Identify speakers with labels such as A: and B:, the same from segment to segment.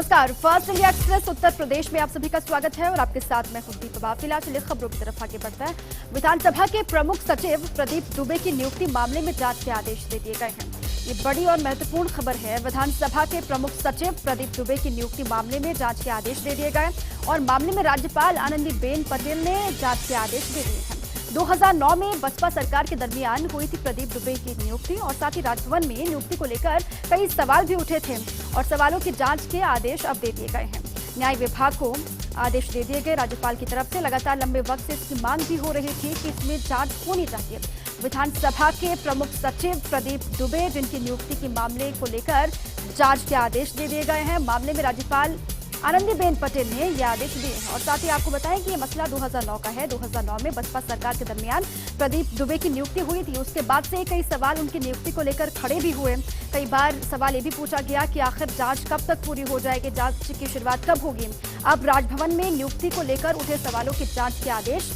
A: नमस्कार, fast India express Uttar Pradesh में आप सभी का स्वागत है और आपके साथ मैं खुद फिलहाल चलिए खबरों की तरफ आगे बढ़ता है। विधानसभा के प्रमुख सचिव प्रदीप दुबे की नियुक्ति मामले में जांच के आदेश दे दिए गए हैं। ये बड़ी और महत्वपूर्ण खबर है। विधानसभा के प्रमुख सचिव प्रदीप दुबे की नियुक्ति मामले में जांच के आदेश दे दिए गए और मामले में राज्यपाल आनंदीबेन पटेल ने जांच के आदेश दे दिए हैं। 2009 में बसपा सरकार के दरमियान हुई थी प्रदीप दुबे की नियुक्ति और साथ ही राजभवन में नियुक्ति को लेकर कई सवाल भी उठे थे और सवालों की जांच के आदेश अब दे दिए गए हैं। न्याय विभाग को आदेश दे दिए गए। राज्यपाल की तरफ से लगातार लंबे वक्त से इसकी मांग भी हो रही थी कि इसमें जांच होनी चाहिए। विधानसभा के प्रमुख सचिव प्रदीप दुबे जिनकी नियुक्ति के मामले को लेकर जांच के आदेश दे दिए गए हैं। मामले में राज्यपाल आनंदीबेन पटेल ने यह आदेश दिए हैं और साथ ही आपको बताएं कि ये मसला 2009 का है। 2009 में बसपा सरकार के दरमियान प्रदीप दुबे की नियुक्ति हुई थी। उसके बाद से कई सवाल उनकी नियुक्ति को लेकर खड़े भी हुए। कई बार सवाल ये भी पूछा गया कि आखिर जांच कब तक पूरी हो जाएगी, जांच की शुरुआत कब होगी। अब राजभवन में नियुक्ति को लेकर उठे सवालों की जांच के आदेश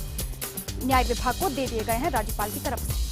A: न्याय विभाग को दे दिए गए हैं राज्यपाल की तरफ से।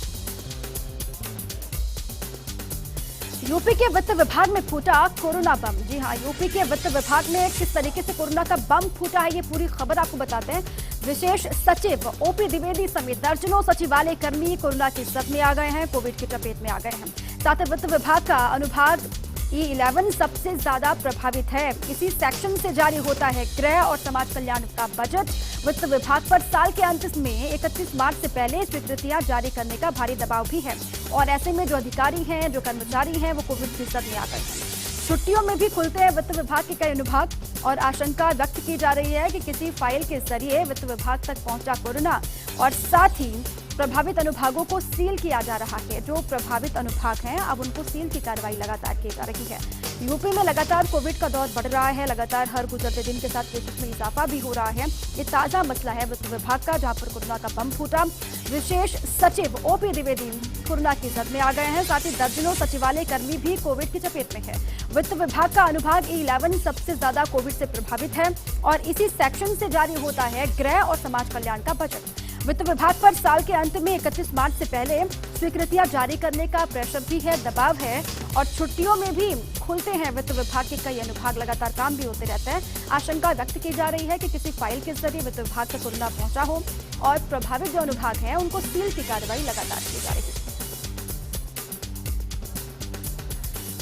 A: यूपी के वित्त विभाग में फूटा कोरोना बम। जी हां, यूपी के वित्त विभाग में किस तरीके से कोरोना का बम फूटा है, ये पूरी खबर आपको बताते हैं। विशेष सचिव ओपी द्विवेदी समेत दर्जनों सचिवालय कर्मी कोरोना की जद में आ गए हैं, कोविड की चपेट में आ गए हैं। साथ ही वित्त विभाग का अनुभाग E11 सबसे ज्यादा प्रभावित है। इसी सेक्शन से जारी होता है गृह और समाज कल्याण का बजट। वित्त विभाग पर साल के अंत में 31 मार्च से पहले स्वीकृतियां जारी करने का भारी दबाव भी है और ऐसे में जो अधिकारी हैं, जो कर्मचारी हैं, वो कोविड की जद में आ गए हैं। छुट्टियों में भी खुलते हैं वित्त विभाग के कई अनुभाग और आशंका व्यक्त की जा रही है कि किसी फाइल के जरिए वित्त विभाग तक पहुंचा कोरोना और साथ ही प्रभावित अनुभागों को सील किया जा रहा है। जो प्रभावित अनुभाग हैं अब उनको सील की कार्रवाई लगातार की जा रही है। यूपी में लगातार कोविड का दौर बढ़ रहा है। लगातार हर गुजरते दिन के साथ केसेस में इजाफा भी हो रहा है। ये ताजा मसला है वित्त विभाग का, जहां पर कोरोना का बम फूटा। विशेष सचिव ओपी द्विवेदी कोरोना की जद में आ गए हैं। साथ ही दर्जनों सचिवालय कर्मी भी कोविड की चपेट में है। वित्त विभाग का अनुभाग E11 सबसे ज्यादा कोविड से प्रभावित है और इसी सेक्शन से जारी होता है गृह और समाज कल्याण का बजट। वित्त विभाग पर साल के अंत में 31 मार्च से पहले स्वीकृतियां जारी करने का प्रेशर भी है, दबाव है और छुट्टियों में भी खुलते हैं वित्त विभाग के कई अनुभाग। लगातार काम भी होते रहते हैं। आशंका व्यक्त की जा रही है कि किसी फाइल के जरिए वित्त विभाग तक कोरोना पहुंचा हो और प्रभावित जो अनुभाग हैं उनको सील की कार्रवाई लगातार की जा रही है।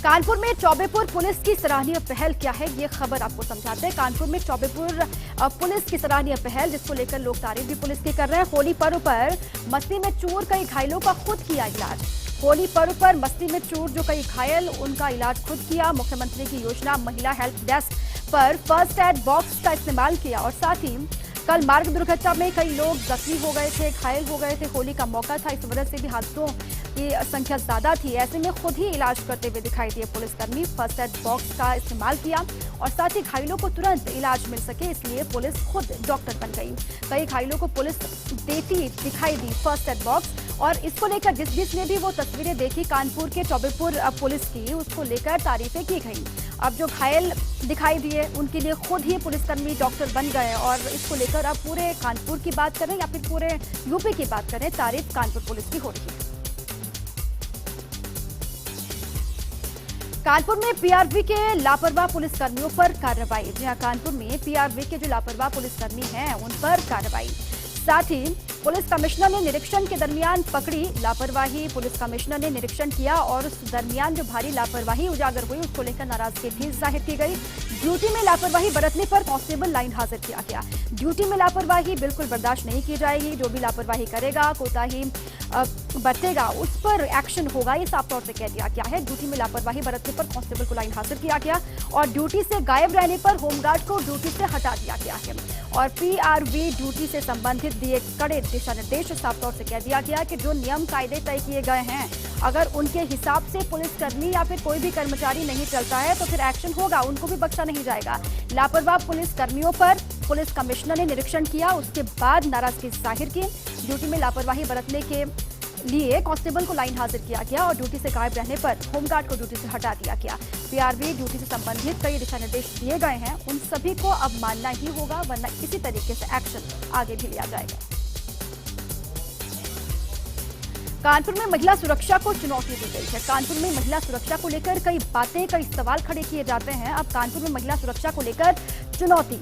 A: कानपुर में चौबेपुर पुलिस की सराहनीय पहल क्या है, ये खबर आपको समझाते हैं। कानपुर में चौबेपुर पुलिस की सराहनीय पहल, जिसको लेकर लोग तारीफ भी पुलिस की कर रहे हैं। होली पर्व पर मस्ती में चूर कई घायलों का खुद किया इलाज। होली पर्व पर मस्ती में चूर जो कई घायल, उनका इलाज खुद किया। मुख्यमंत्री की योजना महिला हेल्प डेस्क पर फर्स्ट एड बॉक्स का इस्तेमाल किया और साथ ही कल मार्ग दुर्घटना में कई लोग जख्मी हो गए थे, घायल हो गए थे। होली का मौका था, इस वजह से भी हादसों की संख्या ज्यादा थी। ऐसे में खुद ही इलाज करते हुए दिखाई दिए पुलिसकर्मी। फर्स्ट एड बॉक्स का इस्तेमाल किया और साथ ही घायलों को तुरंत इलाज मिल सके, इसलिए पुलिस खुद डॉक्टर बन गई। कई घायलों को पुलिस देती दिखाई दी फर्स्ट एड बॉक्स और इसको लेकर जिसने भी वो तस्वीरें देखी कानपुर के चौबेपुर पुलिस की, उसको लेकर तारीफें की गई। अब जो घायल दिखाई दिए उनके लिए खुद ही पुलिसकर्मी डॉक्टर बन गए और इसको लेकर अब पूरे कानपुर की बात करें या फिर पूरे यूपी की बात करें, तारीफ कानपुर पुलिस की हो रही है। कानपुर में पीआरवी के लापरवाह पुलिसकर्मियों पर कार्रवाई। जी हां, कानपुर में पीआरवी के जो लापरवाह पुलिसकर्मी हैं उन पर कार्रवाई। साथ ही पुलिस कमिश्नर ने निरीक्षण के दरमियान पकड़ी लापरवाही। पुलिस कमिश्नर ने निरीक्षण किया और उस दरमियान जो भारी लापरवाही उजागर हुई उसको लेकर नाराजगी भी जाहिर की गई। ड्यूटी में लापरवाही बरतने पर कांस्टेबल लाइन हाजिर किया गया। ड्यूटी में लापरवाही बिल्कुल बर्दाश्त नहीं की जाएगी। जो भी लापरवाही करेगा, कोताही बरतेगा, उस पर एक्शन होगा, ये साफ तौर से कह दिया गया है। ड्यूटी में लापरवाही बरतने पर कांस्टेबल को लाइन हाजिर किया गया और ड्यूटी से गायब रहने पर होमगार्ड को ड्यूटी से हटा दिया गया है और पीआरवी ड्यूटी से संबंधित दिए कड़े दिशा निर्देश साफ तौर से कह दिया गया कि जो नियम कायदे तय किए गए हैं, अगर उनके हिसाब से पुलिसकर्मी या फिर कोई भी कर्मचारी नहीं चलता है तो फिर एक्शन होगा, उनको भी बख्शा नहीं जाएगा। लापरवाह पुलिसकर्मियों पर पुलिस कमिश्नर ने निरीक्षण किया, उसके बाद नाराजगी जाहिर की। ड्यूटी में लापरवाही बरतने के लिए कांस्टेबल को लाइन हाजिर किया गया और ड्यूटी से गायब रहने पर होमगार्ड को ड्यूटी से हटा दिया गया। पीआरवी ड्यूटी से संबंधित कई दिशा निर्देश दिए गए हैं, उन सभी को अब मानना ही होगा, वरना इसी तरीके से एक्शन आगे भी लिया जाएगा। कानपुर में महिला सुरक्षा को चुनौती दी गई है। कानपुर में महिला सुरक्षा को लेकर कई बातें, कई सवाल खड़े किए जाते हैं। अब कानपुर में महिला सुरक्षा को लेकर चुनौती,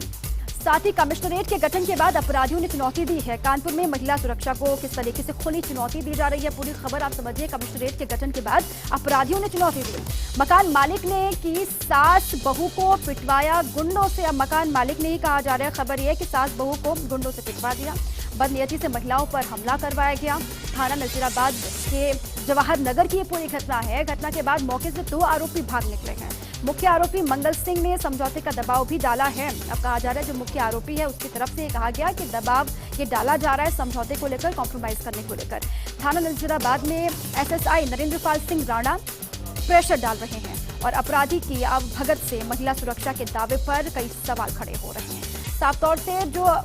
A: साथ ही कमिश्नरेट के गठन के बाद अपराधियों ने चुनौती दी है। कानपुर में महिला सुरक्षा को किस तरीके से खुली चुनौती दी जा रही है, पूरी खबर आप समझिए। कमिश्नरेट के गठन के बाद अपराधियों ने चुनौती दी। मकान मालिक ने की सास बहू को पिटवाया गुंडों से। अब मकान मालिक ने ही कहा जा रहा है, खबर यह है कि सास बहू को गुंडों से पिटवा दिया। बदनीयती से महिलाओं पर हमला करवाया गया। थाना नजीराबाद के जवाहर नगर की ये पूरी घटना है। घटना के बाद मौके से 2 आरोपी भाग निकले हैं। मुख्य आरोपी मंगल सिंह ने समझौते का दबाव भी डाला है। अब कहा जा रहा है जो मुख्य आरोपी है उसकी तरफ से ये कहा गया कि दबाव ये डाला जा रहा है समझौते को लेकर, कॉम्प्रोमाइज करने को लेकर। थाना नजीराबाद में एसएसआई नरेंद्रपाल सिंह राणा प्रेशर डाल रहे हैं और अपराधी की अब भगत से महिला सुरक्षा के दावे पर कई सवाल खड़े हो रहे हैं। साफ तौर से जो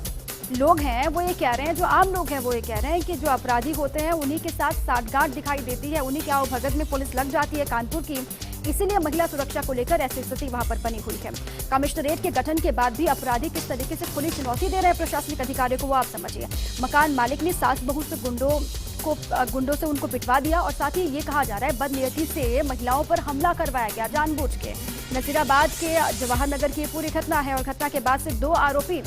A: लोग हैं वो ये कह रहे हैं, जो आम लोग हैं वो ये कह रहे हैं कि जो अपराधी होते हैं उन्हीं के साथ साठगांठ दिखाई देती है, उन्हीं के आवभगत में पुलिस लग जाती है कानपुर की। इसीलिए महिला सुरक्षा को लेकर ऐसी स्थिति वहां पर बनी हुई है। कमिश्नरेट के गठन के बाद भी अपराधी किस तरीके से खुली चुनौती दे रहे हैं प्रशासनिक अधिकारियों को, वो आप समझिए। मकान मालिक ने सास बहू से गुंडों से उनको पिटवा दिया और साथ ही ये कहा जा रहा है बदनीयती से महिलाओं पर हमला करवाया गया जानबूझ के। नजीराबाद के जवाहर नगर की पूरी घटना है और घटना के बाद से 2 आरोपी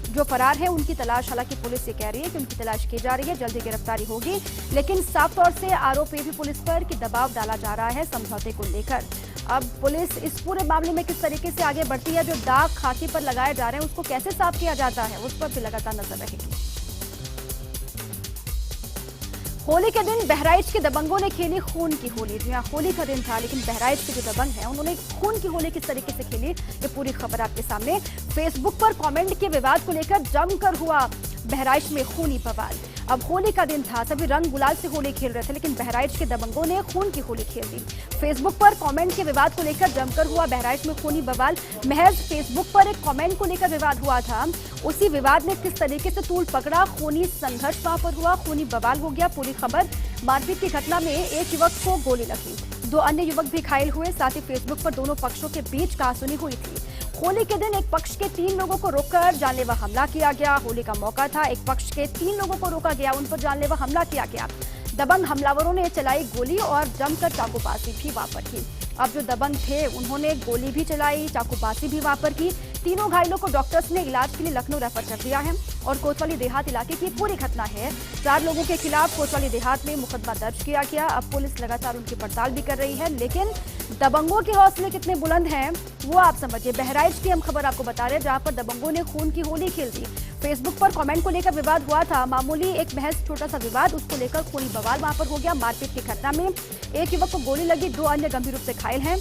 A: जो फरार है उनकी तलाश, हालांकि पुलिस ये कह रही है कि उनकी तलाश की जा रही है, जल्दी गिरफ्तारी होगी। लेकिन साफ तौर से आरोप ये भी पुलिस पर कि दबाव डाला जा रहा है समझौते को लेकर। अब पुलिस इस पूरे मामले में किस तरीके से आगे बढ़ती है, जो दाग खाकी पर लगाए जा रहे हैं उसको कैसे साफ किया जाता है, उस पर भी लगातार नजर रहेगी। होली के दिन बहराइच के दबंगों ने खेली खून की होली। जी हाँ, होली का दिन था लेकिन बहराइच के जो दबंग हैं उन्होंने खून की होली किस तरीके से खेली, ये पूरी खबर आपके सामने। फेसबुक पर कमेंट के विवाद को लेकर जमकर हुआ बहराइच में खूनी बवाल। अब होली का दिन था, सभी रंग गुलाल से होली खेल रहे थे लेकिन बहराइच के दबंगों ने खून की होली खेल दी। फेसबुक पर कमेंट के विवाद को लेकर जमकर हुआ बहराइच में खूनी बवाल। महज फेसबुक पर एक कमेंट को लेकर विवाद हुआ था, उसी विवाद ने किस तरीके से तूल पकड़ा, खूनी संघर्ष वहां पर हुआ, खूनी बवाल हो गया। पूरी खबर, मारपीट की घटना में एक युवक को गोली लगी, 2 अन्य युवक भी घायल हुए। साथ ही फेसबुक पर दोनों पक्षों के बीच कहासुनी हुई थी। होली के दिन एक पक्ष के 3 लोगों को रोककर जानलेवा हमला किया गया। होली का मौका था, एक पक्ष के 3 लोगों को रोका गया, उन पर जानलेवा हमला किया गया। दबंग हमलावरों ने चलाई गोली और जमकर चाकूबाजी भी वापर की। अब जो दबंग थे उन्होंने गोली भी चलाई, चाकूबाजी भी वापर की। तीनों घायलों को डॉक्टर्स ने इलाज के लिए लखनऊ रेफर कर दिया है। और कोतवाली देहात इलाके की पूरी घटना है। 4 लोगों के खिलाफ कोतवाली देहात में मुकदमा दर्ज किया गया। अब पुलिस लगातार उनकी पड़ताल भी कर रही है, लेकिन दबंगों के हौसले कितने बुलंद हैं वो आप समझिए। बहराइच की हम खबर आपको बता रहे हैं जहां पर दबंगों ने खून की होली खेल दी। फेसबुक पर कमेंट को लेकर विवाद हुआ था, मामूली एक महज छोटा सा विवाद, उसको लेकर खूनी बवाल वहां पर हो गया। मारपीट की घटना में एक युवक को गोली लगी, 2 अन्य गंभीर रूप से घायल हैं।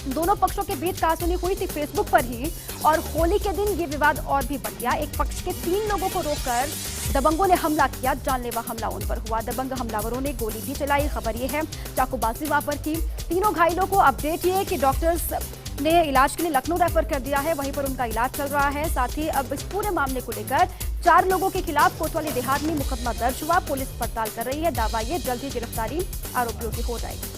A: दोनों पक्षों के बीच कहासुनी हुई थी फेसबुक पर ही और होली के दिन ये विवाद और भी बढ़ गया। एक पक्ष के 3 लोगों को रोककर दबंगों ने हमला किया, जानलेवा हमला उन पर हुआ। दबंग हमलावरों ने गोली भी चलाई, खबर ये है चाकूबाजी वापर की। तीनों घायलों को अपडेट ये कि डॉक्टर्स ने इलाज के लिए लखनऊ रेफर कर दिया है, वहीं पर उनका इलाज चल रहा है। साथ ही अब इस पूरे मामले को लेकर 4 लोगों के खिलाफ कोतवाली देहात में मुकदमा दर्ज हुआ, पुलिस पड़ताल कर रही है। दावा ये जल्द ही गिरफ्तारी आरोपियों की हो जाएगी।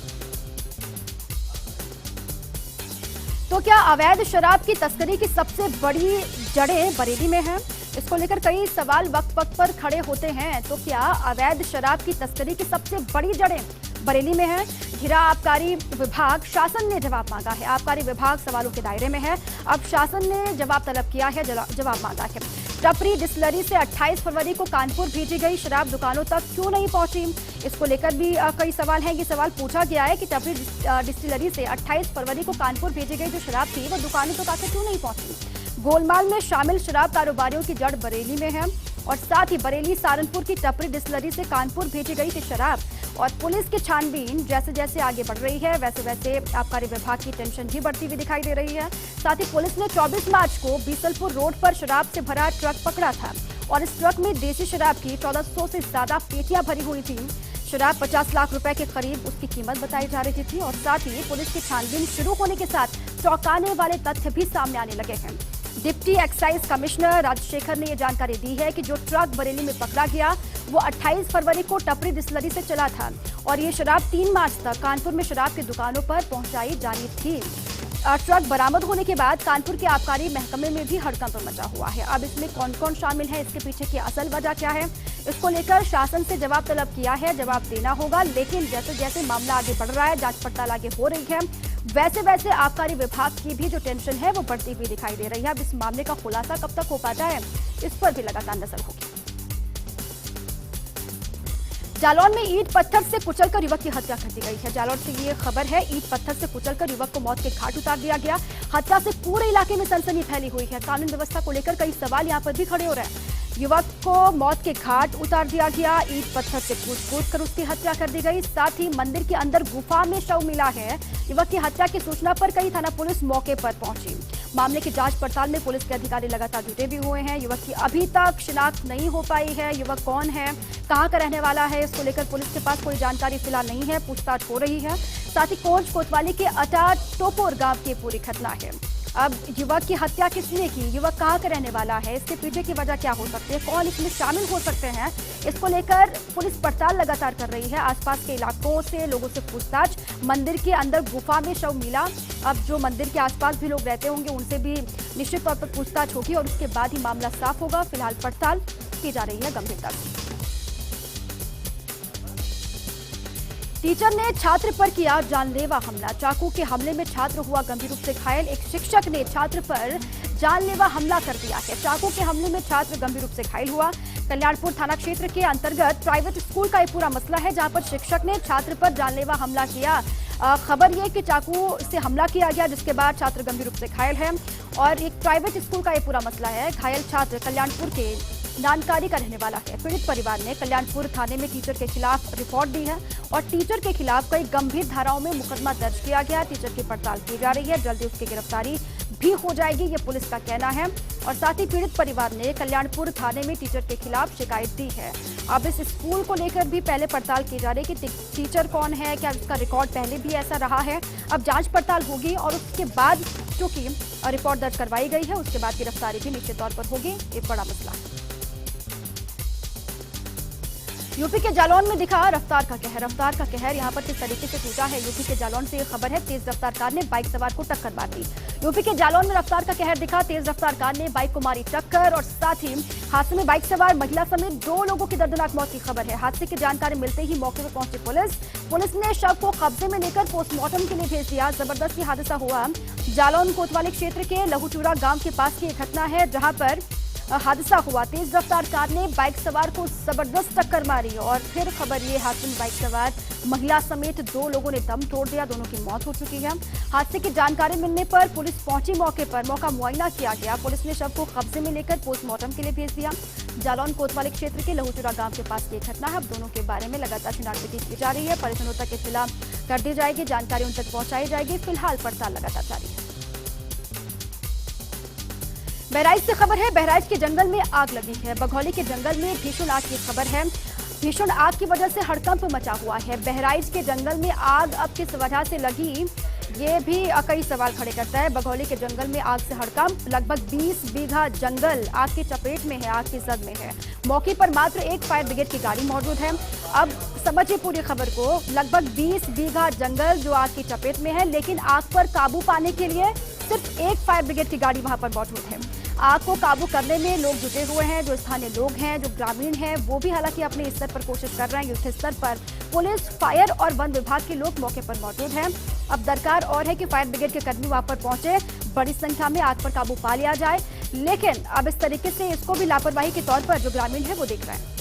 A: तो क्या अवैध शराब की तस्करी की सबसे बड़ी जड़ें बरेली में हैं? इसको लेकर कई सवाल वक्त वक्त पर खड़े होते हैं। तो क्या अवैध शराब की तस्करी की सबसे बड़ी जड़ें बरेली में है? घिरा आबकारी विभाग, शासन ने जवाब मांगा है। आबकारी विभाग सवालों के दायरे में है। अब शासन ने जवाब तलब किया है, जवाब मांगा है। टपरी डिस्टिलरी से 28 फरवरी को कानपुर भेजी गई शराब दुकानों तक क्यों नहीं पहुंची? इसको लेकर भी कई सवाल हैं। ये सवाल पूछा गया है कि टपरी डिस्टिलरी से 28 फरवरी को कानपुर भेजी गई जो शराब थी वो दुकानों तक आकर क्यों नहीं पहुंची? गोलमाल में शामिल शराब कारोबारियों की जड़ बरेली में है और साथ ही बरेली सहारनपुर की टपरी डिस्टिलरी से कानपुर भेजी गई थी शराब। और पुलिस की छानबीन जैसे जैसे आगे बढ़ रही है वैसे वैसे आबकारी विभाग की टेंशन भी बढ़ती हुई दिखाई दे रही है। साथ ही पुलिस ने 24 मार्च को बीसलपुर रोड पर शराब से भरा ट्रक पकड़ा था और इस ट्रक में देसी शराब की 1400 से ज्यादा पेटियां भरी हुई थी। शराब 50 लाख रुपए के करीब उसकी कीमत बताई जा रही थी। और साथ ही पुलिस की छानबीन शुरू होने के साथ चौंकाने वाले तथ्य भी सामने आने लगे हैं। डिप्टी एक्साइज कमिश्नर राजशेखर ने यह जानकारी दी है कि जो ट्रक बरेली में पकड़ा गया वो 28 फरवरी को टपरी डिस्टिलरी से चला था और ये शराब 3 मार्च तक कानपुर में शराब की दुकानों पर पहुंचाई जानी थी। ट्रक बरामद होने के बाद कानपुर के आबकारी महकमे में भी हड़कंप मचा हुआ है। अब इसमें कौन कौन शामिल है, इसके पीछे की असल वजह क्या है, इसको लेकर शासन से जवाब तलब किया है, जवाब देना होगा। लेकिन जैसे जैसे मामला आगे बढ़ रहा है, जांच पड़ताल आगे हो रही है, वैसे वैसे आबकारी विभाग की भी जो टेंशन है वो बढ़ती हुई दिखाई दे रही है। अब इस मामले का खुलासा कब तक हो पाता है, इस पर भी लगातार नजर होगी। जालौन में ईंट पत्थर से कुचलकर युवक की हत्या कर दी गई है। जालौन से ये खबर है, ईंट पत्थर से कुचलकर युवक को मौत के घाट उतार दिया गया। हत्या से पूरे इलाके में सनसनी फैली हुई है। कानून व्यवस्था को लेकर कई सवाल यहां पर भी खड़े हो रहे हैं। युवक को मौत के घाट उतार दिया गया, ईंट पत्थर से कूट कर उसकी हत्या कर दी गई। साथ ही मंदिर के अंदर गुफा में शव मिला है। युवक की हत्या की सूचना पर कई थाना पुलिस मौके पर पहुंची। मामले की जांच पड़ताल में पुलिस के अधिकारी लगातार जुटे भी हुए हैं। युवक की अभी तक शिनाख्त नहीं हो पाई है। युवक कौन है, कहां का रहने वाला है, इसको लेकर पुलिस के पास कोई जानकारी फिलहाल नहीं है। पूछताछ हो रही है। साथ ही कोंच कोतवाली के अटा टोपोर गांव की पूरी घटना है। अब युवक की हत्या किसने की, युवक कहां का रहने वाला है, इसके पीछे की वजह क्या हो सकती है, कौन इसमें शामिल हो सकते हैं, इसको लेकर पुलिस पड़ताल लगातार कर रही है। आसपास के इलाकों से लोगों से पूछताछ। मंदिर के अंदर गुफा में शव मिला। अब जो मंदिर के आसपास भी लोग रहते होंगे उनसे भी निश्चित तौर पर पूछताछ होगी और उसके बाद ही मामला साफ होगा। फिलहाल पड़ताल की जा रही है गंभीरता से। टीचर ने छात्र पर किया जानलेवा हमला। चाकू के हमले में छात्र हुआ गंभीर रूप से घायल। एक शिक्षक ने छात्र पर जानलेवा हमला कर दिया है। चाकू के हमले में छात्र गंभीर रूप से घायल हुआ। कल्याणपुर थाना क्षेत्र के अंतर्गत प्राइवेट स्कूल का ये पूरा मसला है, जहां पर शिक्षक ने छात्र पर जानलेवा हमला किया। खबर यह कि चाकू से हमला किया गया, जिसके बाद छात्र गंभीर रूप से घायल है। और एक प्राइवेट स्कूल का ये पूरा मसला है। घायल छात्र कल्याणपुर के नानकारी का रहने वाला है। पीड़ित परिवार ने कल्याणपुर थाने में टीचर के खिलाफ रिपोर्ट दी है और टीचर के खिलाफ कई गंभीर धाराओं में मुकदमा दर्ज किया गया। टीचर की पड़ताल की जा रही है, जल्दी उसकी गिरफ्तारी भी हो जाएगी, ये पुलिस का कहना है। और साथ ही पीड़ित परिवार ने कल्याणपुर थाने में टीचर के खिलाफ शिकायत दी है। अब इस स्कूल को लेकर भी पहले पड़ताल की जा रही है कि टीचर कौन है, क्या उसका रिकॉर्ड पहले भी ऐसा रहा है। अब जांच पड़ताल होगी और उसके बाद चूंकि रिपोर्ट दर्ज करवाई गई है, उसके बाद गिरफ्तारी भी निश्चित तौर पर होगी। ये बड़ा मसला है। यूपी के जालौन में दिखा रफ्तार का कहर। रफ्तार का कहर यहां पर किस तरीके से टूटा है, यूपी के जालौन से ये खबर है। तेज रफ्तार कार ने बाइक सवार को टक्कर मार दी। यूपी के जालौन में रफ्तार का कहर दिखा। तेज रफ्तार कार ने बाइक को मारी टक्कर और साथ ही हादसे में बाइक सवार महिला समेत 2 लोगों की दर्दनाक मौत की खबर है। हादसे की जानकारी मिलते ही मौके पर पहुंची पुलिस ने शव को कब्जे में लेकर पोस्टमार्टम के लिए भेज दिया। जबरदस्त हादसा हुआ जालौन कोतवाली क्षेत्र के लहूचूड़ा गांव के पास की घटना है, जहां पर हादसा हुआ। तेज रफ्तार कार ने बाइक सवार को जबरदस्त टक्कर मारी और फिर खबर ये, हादसे में बाइक सवार महिला समेत 2 लोगों ने दम तोड़ दिया। दोनों की मौत हो चुकी है। हादसे की जानकारी मिलने पर पुलिस पहुंची मौके पर। मौका मुआयना किया गया। पुलिस ने शव को कब्जे में लेकर पोस्टमार्टम के लिए भेज दिया। जालौन कोतवाली क्षेत्र के लहूचूड़ा गांव के पास की घटना है। अब दोनों के बारे में लगातार छानबीन की जा रही है। परिजनों तक इत्तला कर दी जाएगी, जानकारी उन तक पहुंचाई जाएगी। फिलहाल पड़ताल लगातार जारी है। बहराइच से खबर है, बहराइच के जंगल में आग लगी है। बघौली के जंगल में भीषण आग की खबर है। भीषण आग की वजह से हड़कंप मचा हुआ है। बहराइच के जंगल में आग अब किस वजह से लगी, ये भी कई सवाल खड़े करता है। बघौली के जंगल में आग से हड़कंप। लगभग 20 बीघा जंगल आग की चपेट में है, आग की जद में है। मौके पर मात्र एक फायर ब्रिगेड की गाड़ी मौजूद है। अब समझिए पूरी खबर को। लगभग 20 बीघा जंगल जो आग की चपेट में है, लेकिन आग पर काबू पाने के लिए सिर्फ एक फायर ब्रिगेड की गाड़ी वहां पर मौजूद है। आग को काबू करने में लोग जुटे हुए हैं। जो स्थानीय लोग हैं, जो ग्रामीण हैं, वो भी हालांकि अपने स्तर पर कोशिश कर रहे हैं। युद्ध स्तर पर पुलिस, फायर और वन विभाग के लोग मौके पर मौजूद हैं। अब दरकार और है कि फायर ब्रिगेड के कर्मी वहां पर पहुंचे, बड़ी संख्या में आग पर काबू पा लिया जाए। लेकिन अब इस तरीके से इसको भी लापरवाही के तौर पर जो ग्रामीण है वो देख रहे हैं।